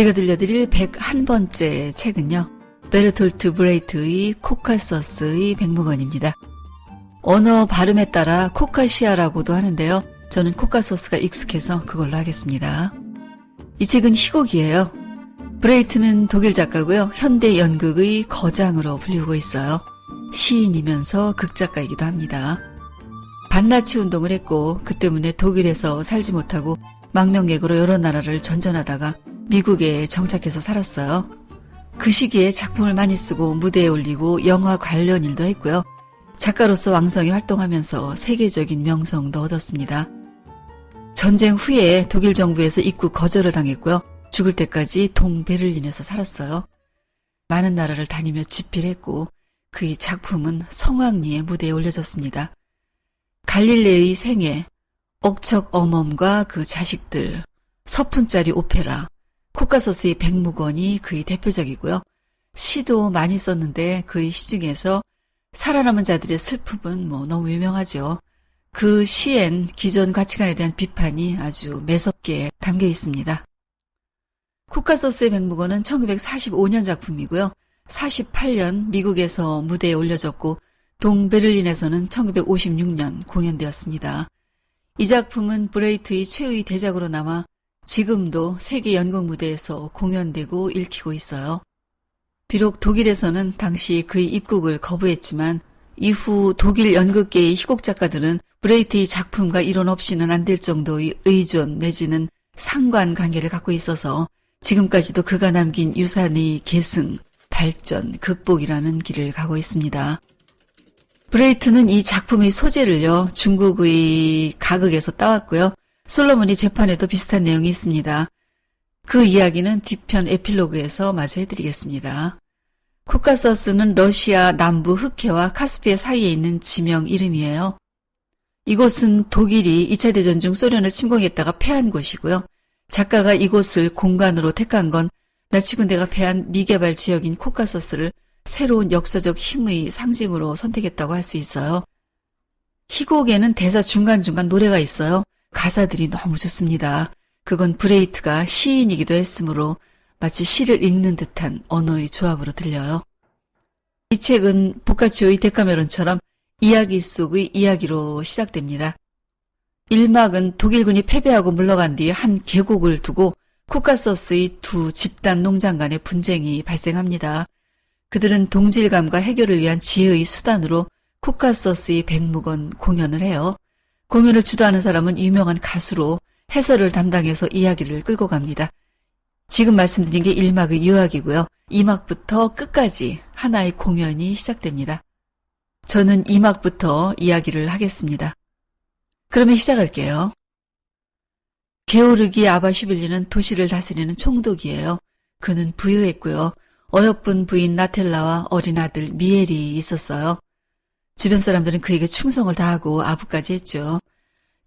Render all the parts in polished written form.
제가 들려드릴 101번째 책은요, 베르톨트 브레이트의 코카서스의 백무건입니다. 언어 발음에 따라 코카시아라고도 하는데요. 저는 코카서스가 익숙해서 그걸로 하겠습니다. 이 책은 희곡이에요. 브레이트는 독일 작가고요. 현대 연극의 거장으로 불리고 있어요. 시인이면서 극작가이기도 합니다. 반나치 운동을 했고 그 때문에 독일에서 살지 못하고 망명객으로 여러 나라를 전전하다가 미국에 정착해서 살았어요. 그 시기에 작품을 많이 쓰고 무대에 올리고 영화 관련 일도 했고요. 작가로서 왕성히 활동하면서 세계적인 명성도 얻었습니다. 전쟁 후에 독일 정부에서 입국 거절을 당했고요. 죽을 때까지 동베를린에서 살았어요. 많은 나라를 다니며 집필했고 그의 작품은 성황리에 무대에 올려졌습니다. 갈릴레의 생애, 억척 어멈과 그 자식들, 서푼짜리 오페라, 코카서스의 백무건이 그의 대표작이고요. 시도 많이 썼는데 그의 시 중에서 살아남은 자들의 슬픔은 너무 유명하죠. 그 시엔 기존 가치관에 대한 비판이 아주 매섭게 담겨 있습니다. 코카서스의 백무건은 1945년 작품이고요. 48년 미국에서 무대에 올려졌고 동베를린에서는 1956년 공연되었습니다. 이 작품은 브레이트의 최후의 대작으로 남아 지금도 세계 연극 무대에서 공연되고 읽히고 있어요. 비록 독일에서는 당시 그의 입국을 거부했지만 이후 독일 연극계의 희곡 작가들은 브레이트의 작품과 이론 없이는 안 될 정도의 의존 내지는 상관관계를 갖고 있어서 지금까지도 그가 남긴 유산의 계승, 발전, 극복이라는 길을 가고 있습니다. 브레이트는 이 작품의 소재를요, 중국의 가극에서 따왔고요. 솔로몬이 재판에도 비슷한 내용이 있습니다. 그 이야기는 뒤편 에필로그에서 마저 해드리겠습니다. 코카서스는 러시아 남부 흑해와 카스피해 사이에 있는 지명 이름이에요. 이곳은 독일이 2차 대전 중 소련을 침공했다가 패한 곳이고요. 작가가 이곳을 공간으로 택한 건 나치 군대가 패한 미개발 지역인 코카서스를 새로운 역사적 힘의 상징으로 선택했다고 할 수 있어요. 희곡에는 대사 중간중간 노래가 있어요. 가사들이 너무 좋습니다. 그건 브레이트가 시인이기도 했으므로 마치 시를 읽는 듯한 언어의 조합으로 들려요. 이 책은 보카치오의 데카메론처럼 이야기 속의 이야기로 시작됩니다. 1막은 독일군이 패배하고 물러간 뒤에 한 계곡을 두고 코카서스의 두 집단 농장 간의 분쟁이 발생합니다. 그들은 동질감과 해결을 위한 지혜의 수단으로 코카서스의 백무건 공연을 해요. 공연을 주도하는 사람은 유명한 가수로 해설을 담당해서 이야기를 끌고 갑니다. 지금 말씀드린 게 1막의 요약이고요. 2막부터 끝까지 하나의 공연이 시작됩니다. 저는 2막부터 이야기를 하겠습니다. 그러면 시작할게요. 게오르기 아바슈빌리는 도시를 다스리는 총독이에요. 그는 부유했고요. 어여쁜 부인 나텔라와 어린 아들 미엘이 있었어요. 주변 사람들은 그에게 충성을 다하고 아부까지 했죠.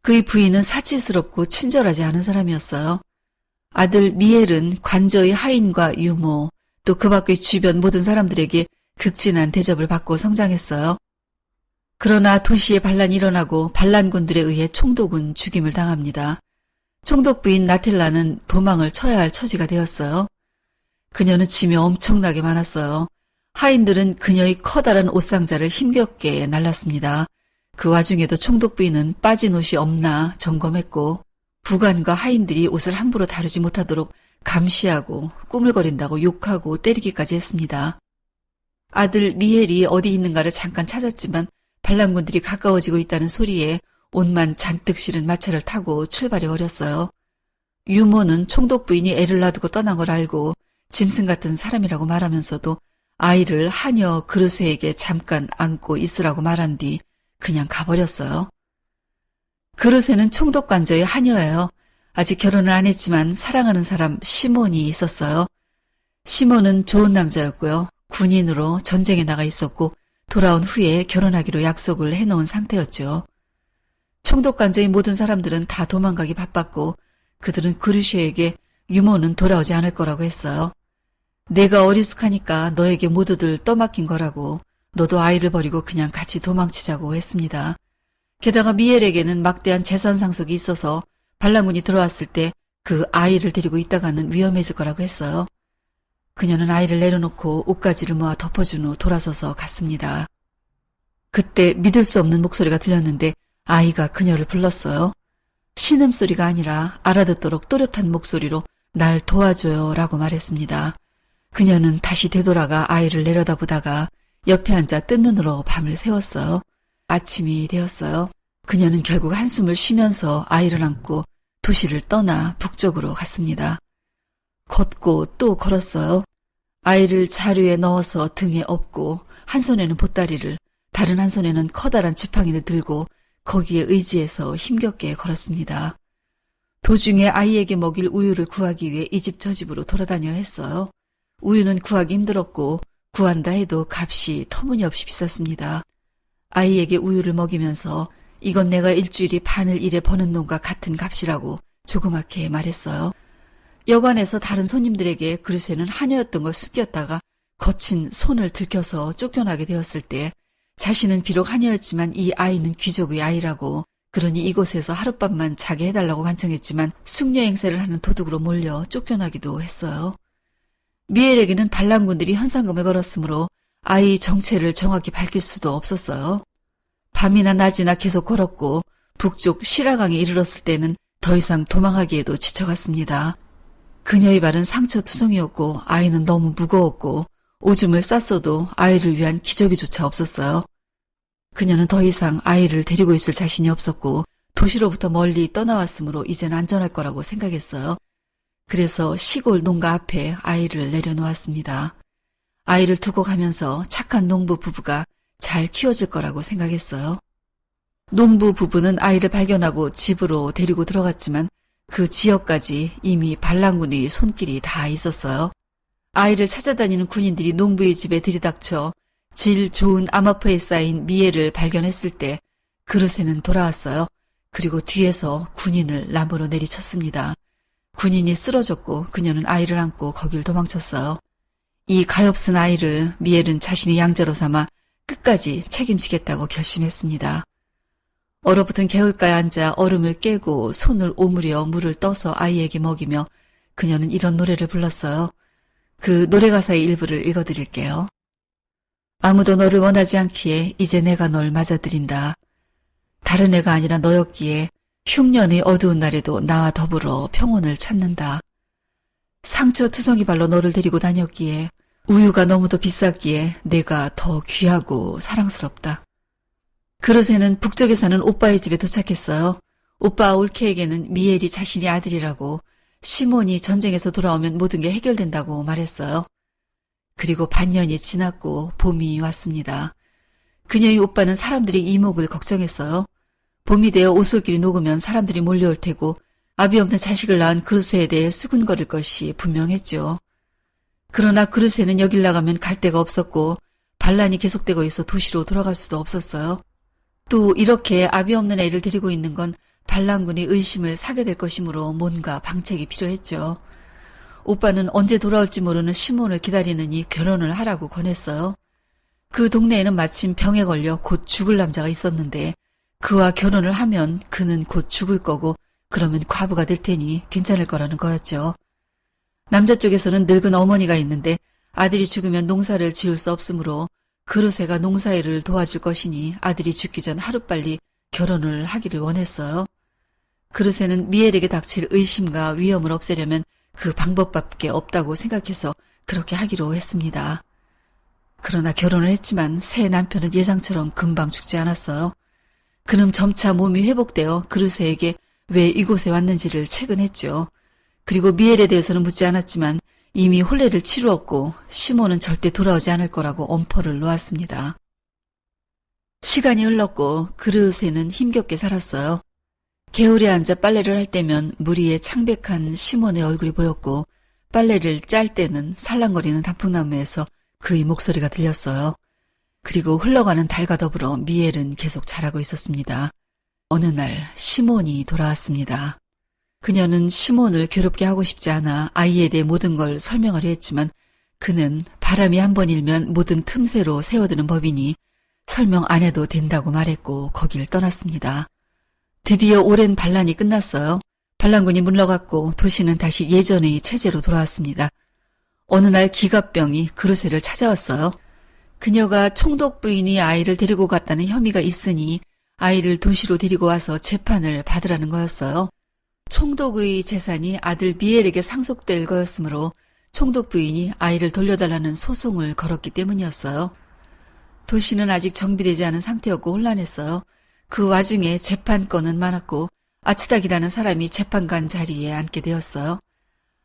그의 부인은 사치스럽고 친절하지 않은 사람이었어요. 아들 미엘은 관저의 하인과 유모, 또 그 밖의 주변 모든 사람들에게 극진한 대접을 받고 성장했어요. 그러나 도시에 반란이 일어나고 반란군들에 의해 총독은 죽임을 당합니다. 총독 부인 나텔라는 도망을 쳐야 할 처지가 되었어요. 그녀는 짐이 엄청나게 많았어요. 하인들은 그녀의 커다란 옷상자를 힘겹게 날랐습니다. 그 와중에도 총독 부인은 빠진 옷이 없나 점검했고 부관과 하인들이 옷을 함부로 다루지 못하도록 감시하고 꾸물거린다고 욕하고 때리기까지 했습니다. 아들 미헬이 어디 있는가를 잠깐 찾았지만 반란군들이 가까워지고 있다는 소리에 옷만 잔뜩 실은 마차를 타고 출발해버렸어요. 유모는 총독 부인이 애를 놔두고 떠난 걸 알고 짐승 같은 사람이라고 말하면서도 아이를 하녀 그르세에게 잠깐 안고 있으라고 말한 뒤 그냥 가버렸어요. 그르세는 총독 관저의 하녀예요. 아직 결혼을 안 했지만 사랑하는 사람 시몬이 있었어요. 시몬은 좋은 남자였고요. 군인으로 전쟁에 나가 있었고 돌아온 후에 결혼하기로 약속을 해놓은 상태였죠. 총독 관저의 모든 사람들은 다 도망가기 바빴고 그들은 그르쉐에게 유모는 돌아오지 않을 거라고 했어요. 내가 어리숙하니까 너에게 모두들 떠맡긴 거라고 너도 아이를 버리고 그냥 같이 도망치자고 했습니다. 게다가 미엘에게는 막대한 재산 상속이 있어서 반란군이 들어왔을 때 그 아이를 데리고 있다가는 위험해질 거라고 했어요. 그녀는 아이를 내려놓고 옷가지를 모아 덮어준 후 돌아서서 갔습니다. 그때 믿을 수 없는 목소리가 들렸는데 아이가 그녀를 불렀어요. 신음소리가 아니라 알아듣도록 또렷한 목소리로 날 도와줘요 라고 말했습니다. 그녀는 다시 되돌아가 아이를 내려다보다가 옆에 앉아 뜬 눈으로 밤을 새웠어요. 아침이 되었어요. 그녀는 결국 한숨을 쉬면서 아이를 안고 도시를 떠나 북쪽으로 갔습니다. 걷고 또 걸었어요. 아이를 자루에 넣어서 등에 업고 한 손에는 보따리를, 다른 한 손에는 커다란 지팡이를 들고 거기에 의지해서 힘겹게 걸었습니다. 도중에 아이에게 먹일 우유를 구하기 위해 이 집 저 집으로 돌아다녀야 했어요. 우유는 구하기 힘들었고 구한다 해도 값이 터무니없이 비쌌습니다. 아이에게 우유를 먹이면서 이건 내가 일주일이 바늘 일에 버는 놈과 같은 값이라고 조그맣게 말했어요. 여관에서 다른 손님들에게 그릇에는 하녀였던 걸 숨겼다가 거친 손을 들켜서 쫓겨나게 되었을 때 자신은 비록 하녀였지만 이 아이는 귀족의 아이라고, 그러니 이곳에서 하룻밤만 자게 해달라고 간청했지만 숙녀 행세를 하는 도둑으로 몰려 쫓겨나기도 했어요. 미엘에게는 반란군들이 현상금을 걸었으므로 아이 정체를 정확히 밝힐 수도 없었어요. 밤이나 낮이나 계속 걸었고 북쪽 시라강에 이르렀을 때는 더 이상 도망하기에도 지쳐갔습니다. 그녀의 발은 상처투성이었고 아이는 너무 무거웠고 오줌을 쌌어도 아이를 위한 기저귀조차 없었어요. 그녀는 더 이상 아이를 데리고 있을 자신이 없었고 도시로부터 멀리 떠나왔으므로 이젠 안전할 거라고 생각했어요. 그래서 시골 농가 앞에 아이를 내려놓았습니다. 아이를 두고 가면서 착한 농부 부부가 잘 키워줄 거라고 생각했어요. 농부 부부는 아이를 발견하고 집으로 데리고 들어갔지만 그 지역까지 이미 반란군의 손길이 다 있었어요. 아이를 찾아다니는 군인들이 농부의 집에 들이닥쳐 질 좋은 암호표에 쌓인 미에를 발견했을 때 그릇에는 돌아왔어요. 그리고 뒤에서 군인을 나무로 내리쳤습니다. 군인이 쓰러졌고 그녀는 아이를 안고 거길 도망쳤어요. 이 가엾은 아이를 미엘은 자신의 양자로 삼아 끝까지 책임지겠다고 결심했습니다. 얼어붙은 개울가에 앉아 얼음을 깨고 손을 오므려 물을 떠서 아이에게 먹이며 그녀는 이런 노래를 불렀어요. 그 노래 가사의 일부를 읽어드릴게요. 아무도 너를 원하지 않기에 이제 내가 널 맞아들인다. 다른 애가 아니라 너였기에 흉년의 어두운 날에도 나와 더불어 평온을 찾는다. 상처 투성이 발로 너를 데리고 다녔기에 우유가 너무도 비쌌기에 내가 더 귀하고 사랑스럽다. 그릇에는 북쪽에 사는 오빠의 집에 도착했어요. 오빠 올케에게는 미엘이 자신의 아들이라고, 시몬이 전쟁에서 돌아오면 모든 게 해결된다고 말했어요. 그리고 반년이 지났고 봄이 왔습니다. 그녀의 오빠는 사람들이 이목을 걱정했어요. 봄이 되어 오솔길이 녹으면 사람들이 몰려올 테고 아비 없는 자식을 낳은 그루스에 대해 수군거릴 것이 분명했죠. 그러나 그루스에는 여길 나가면 갈 데가 없었고 반란이 계속되고 있어 도시로 돌아갈 수도 없었어요. 또 이렇게 아비 없는 애를 데리고 있는 건 반란군이 의심을 사게 될 것이므로 뭔가 방책이 필요했죠. 오빠는 언제 돌아올지 모르는 시몬을 기다리느니 결혼을 하라고 권했어요. 그 동네에는 마침 병에 걸려 곧 죽을 남자가 있었는데 그와 결혼을 하면 그는 곧 죽을 거고 그러면 과부가 될 테니 괜찮을 거라는 거였죠. 남자 쪽에서는 늙은 어머니가 있는데 아들이 죽으면 농사를 지을 수 없으므로 그루세가 농사일을 도와줄 것이니 아들이 죽기 전 하루빨리 결혼을 하기를 원했어요. 그루세는 미엘에게 닥칠 의심과 위험을 없애려면 그 방법밖에 없다고 생각해서 그렇게 하기로 했습니다. 그러나 결혼을 했지만 새 남편은 예상처럼 금방 죽지 않았어요. 그는 점차 몸이 회복되어 그루세에게 왜 이곳에 왔는지를 채근했죠. 그리고 미엘에 대해서는 묻지 않았지만 이미 혼례를 치루었고 시몬은 절대 돌아오지 않을 거라고 엄포를 놓았습니다. 시간이 흘렀고 그루세는 힘겹게 살았어요. 개울에 앉아 빨래를 할 때면 무리에 창백한 시몬의 얼굴이 보였고 빨래를 짤 때는 살랑거리는 단풍나무에서 그의 목소리가 들렸어요. 그리고 흘러가는 달과 더불어 미엘은 계속 자라고 있었습니다. 어느 날 시몬이 돌아왔습니다. 그녀는 시몬을 괴롭게 하고 싶지 않아 아이에 대해 모든 걸 설명하려 했지만 그는 바람이 한 번 일면 모든 틈새로 새어드는 법이니 설명 안 해도 된다고 말했고 거길 떠났습니다. 드디어 오랜 반란이 끝났어요. 반란군이 물러갔고 도시는 다시 예전의 체제로 돌아왔습니다. 어느 날 기갑병이 그루세를 찾아왔어요. 그녀가 총독 부인이 아이를 데리고 갔다는 혐의가 있으니 아이를 도시로 데리고 와서 재판을 받으라는 거였어요. 총독의 재산이 아들 미엘에게 상속될 거였으므로 총독 부인이 아이를 돌려달라는 소송을 걸었기 때문이었어요. 도시는 아직 정비되지 않은 상태였고 혼란했어요. 그 와중에 재판건은 많았고 아츠닥이라는 사람이 재판관 자리에 앉게 되었어요.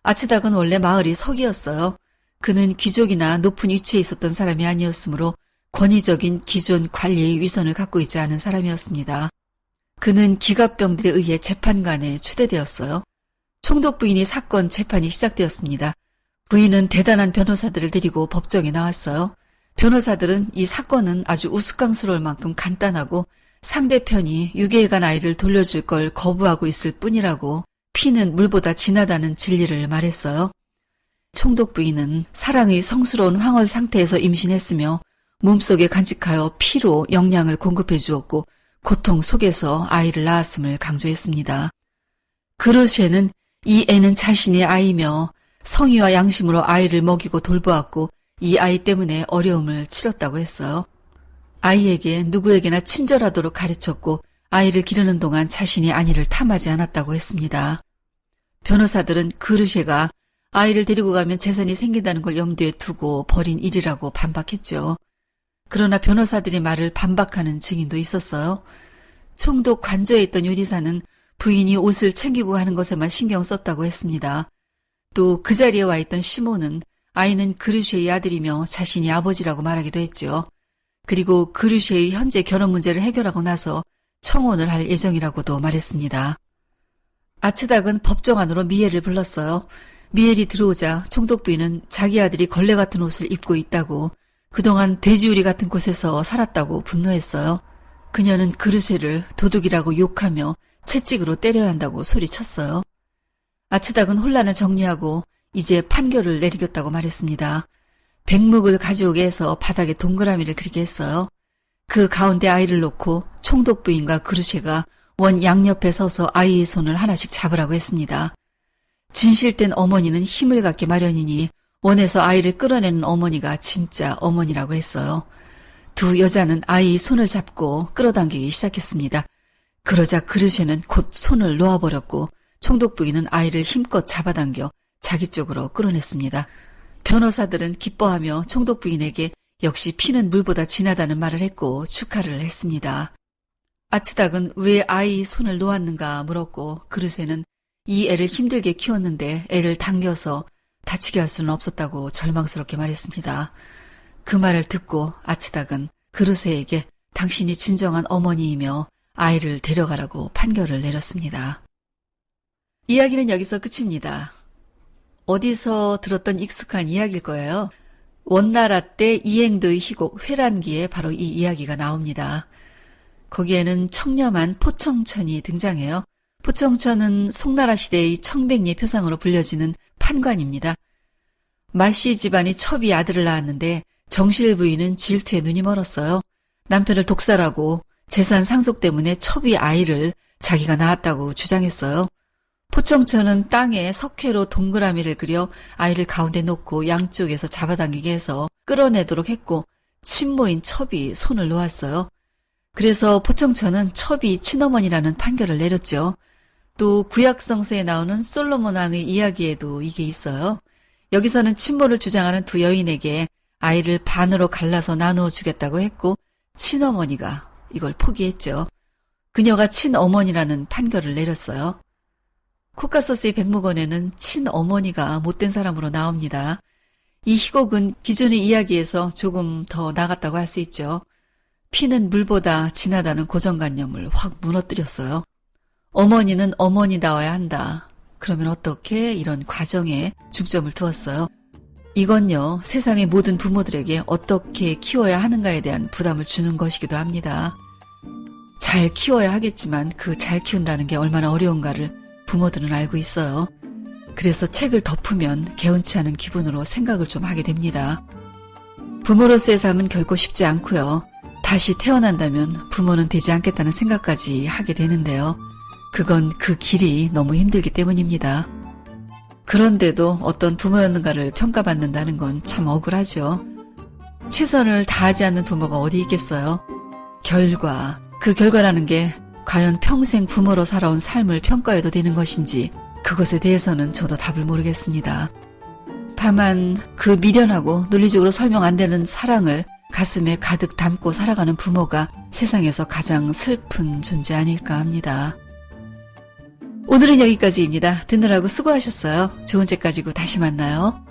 아츠닥은 원래 마을이 석이었어요. 그는 귀족이나 높은 위치에 있었던 사람이 아니었으므로 권위적인 기존 관리의 위선을 갖고 있지 않은 사람이었습니다. 그는 기갑병들에 의해 재판관에 추대되었어요. 총독 부인이 사건 재판이 시작되었습니다. 부인은 대단한 변호사들을 데리고 법정에 나왔어요. 변호사들은 이 사건은 아주 우스꽝스러울 만큼 간단하고 상대편이 유괴해간 아이를 돌려줄 걸 거부하고 있을 뿐이라고 피는 물보다 진하다는 진리를 말했어요. 총독 부인은 사랑의 성스러운 황홀 상태에서 임신했으며 몸속에 간직하여 피로 영양을 공급해 주었고 고통 속에서 아이를 낳았음을 강조했습니다. 그루쉐는 이 애는 자신의 아이며 성의와 양심으로 아이를 먹이고 돌보았고 이 아이 때문에 어려움을 치렀다고 했어요. 아이에게 누구에게나 친절하도록 가르쳤고 아이를 기르는 동안 자신이 안위를 탐하지 않았다고 했습니다. 변호사들은 그루쉐가 아이를 데리고 가면 재산이 생긴다는 걸 염두에 두고 벌인 일이라고 반박했죠. 그러나 변호사들의 말을 반박하는 증인도 있었어요. 총독 관저에 있던 요리사는 부인이 옷을 챙기고 가는 것에만 신경 썼다고 했습니다. 또 그 자리에 와 있던 시몬은 아이는 그루쉐의 아들이며 자신이 아버지라고 말하기도 했죠. 그리고 그루쉐의 현재 결혼 문제를 해결하고 나서 청혼을 할 예정이라고도 말했습니다. 아츠닥은 법정 안으로 미엘을 불렀어요. 미엘이 들어오자 총독 부인은 자기 아들이 걸레 같은 옷을 입고 있다고 그동안 돼지우리 같은 곳에서 살았다고 분노했어요. 그녀는 그루쉐를 도둑이라고 욕하며 채찍으로 때려야 한다고 소리쳤어요. 아츠닥은 혼란을 정리하고 이제 판결을 내리겠다고 말했습니다. 백묵을 가져오게 해서 바닥에 동그라미를 그리게 했어요. 그 가운데 아이를 놓고 총독 부인과 그루쉐가 원 양옆에 서서 아이의 손을 하나씩 잡으라고 했습니다. 진실된 어머니는 힘을 갖기 마련이니 원에서 아이를 끌어내는 어머니가 진짜 어머니라고 했어요. 두 여자는 아이의 손을 잡고 끌어당기기 시작했습니다. 그러자 그루쉐는 곧 손을 놓아버렸고 총독 부인은 아이를 힘껏 잡아당겨 자기 쪽으로 끌어냈습니다. 변호사들은 기뻐하며 총독 부인에게 역시 피는 물보다 진하다는 말을 했고 축하를 했습니다. 아츠닥은 왜 아이의 손을 놓았는가 물었고 그루쉐는 이 애를 힘들게 키웠는데 애를 당겨서 다치게 할 수는 없었다고 절망스럽게 말했습니다. 그 말을 듣고 아츠닥은 그루쉐에게 당신이 진정한 어머니이며 아이를 데려가라고 판결을 내렸습니다. 이야기는 여기서 끝입니다. 어디서 들었던 익숙한 이야기일 거예요. 원나라 때 이행도의 희곡 회란기에 바로 이 이야기가 나옵니다. 거기에는 청렴한 포청천이 등장해요. 포청천은 송나라 시대의 청백리의 표상으로 불려지는 판관입니다. 마씨 집안이 첩이 아들을 낳았는데 정실 부인은 질투에 눈이 멀었어요. 남편을 독살하고 재산 상속 때문에 첩이 아이를 자기가 낳았다고 주장했어요. 포청천은 땅에 석회로 동그라미를 그려 아이를 가운데 놓고 양쪽에서 잡아당기게 해서 끌어내도록 했고 친모인 첩이 손을 놓았어요. 그래서 포청천은 첩이 친어머니라는 판결을 내렸죠. 또 구약성서에 나오는 솔로몬 왕의 이야기에도 이게 있어요. 여기서는 친모를 주장하는 두 여인에게 아이를 반으로 갈라서 나누어 주겠다고 했고 친어머니가 이걸 포기했죠. 그녀가 친어머니라는 판결을 내렸어요. 코카서스의 백무건에는 친어머니가 못된 사람으로 나옵니다. 이 희곡은 기존의 이야기에서 조금 더 나갔다고 할 수 있죠. 피는 물보다 진하다는 고정관념을 확 무너뜨렸어요. 어머니는 어머니다워야 한다. 그러면 어떻게 이런 과정에 중점을 두었어요. 이건요, 세상의 모든 부모들에게 어떻게 키워야 하는가에 대한 부담을 주는 것이기도 합니다. 잘 키워야 하겠지만 그 잘 키운다는 게 얼마나 어려운가를 부모들은 알고 있어요. 그래서 책을 덮으면 개운치 않은 기분으로 생각을 좀 하게 됩니다. 부모로서의 삶은 결코 쉽지 않고요. 다시 태어난다면 부모는 되지 않겠다는 생각까지 하게 되는데요. 그건 그 길이 너무 힘들기 때문입니다. 그런데도 어떤 부모였는가를 평가받는다는 건 참 억울하죠. 최선을 다하지 않는 부모가 어디 있겠어요. 그 결과라는 게 과연 평생 부모로 살아온 삶을 평가해도 되는 것인지 그것에 대해서는 저도 답을 모르겠습니다. 다만 그 미련하고 논리적으로 설명 안 되는 사랑을 가슴에 가득 담고 살아가는 부모가 세상에서 가장 슬픈 존재 아닐까 합니다. 오늘은 여기까지입니다. 듣느라고 수고하셨어요. 좋은 책 가지고 다시 만나요.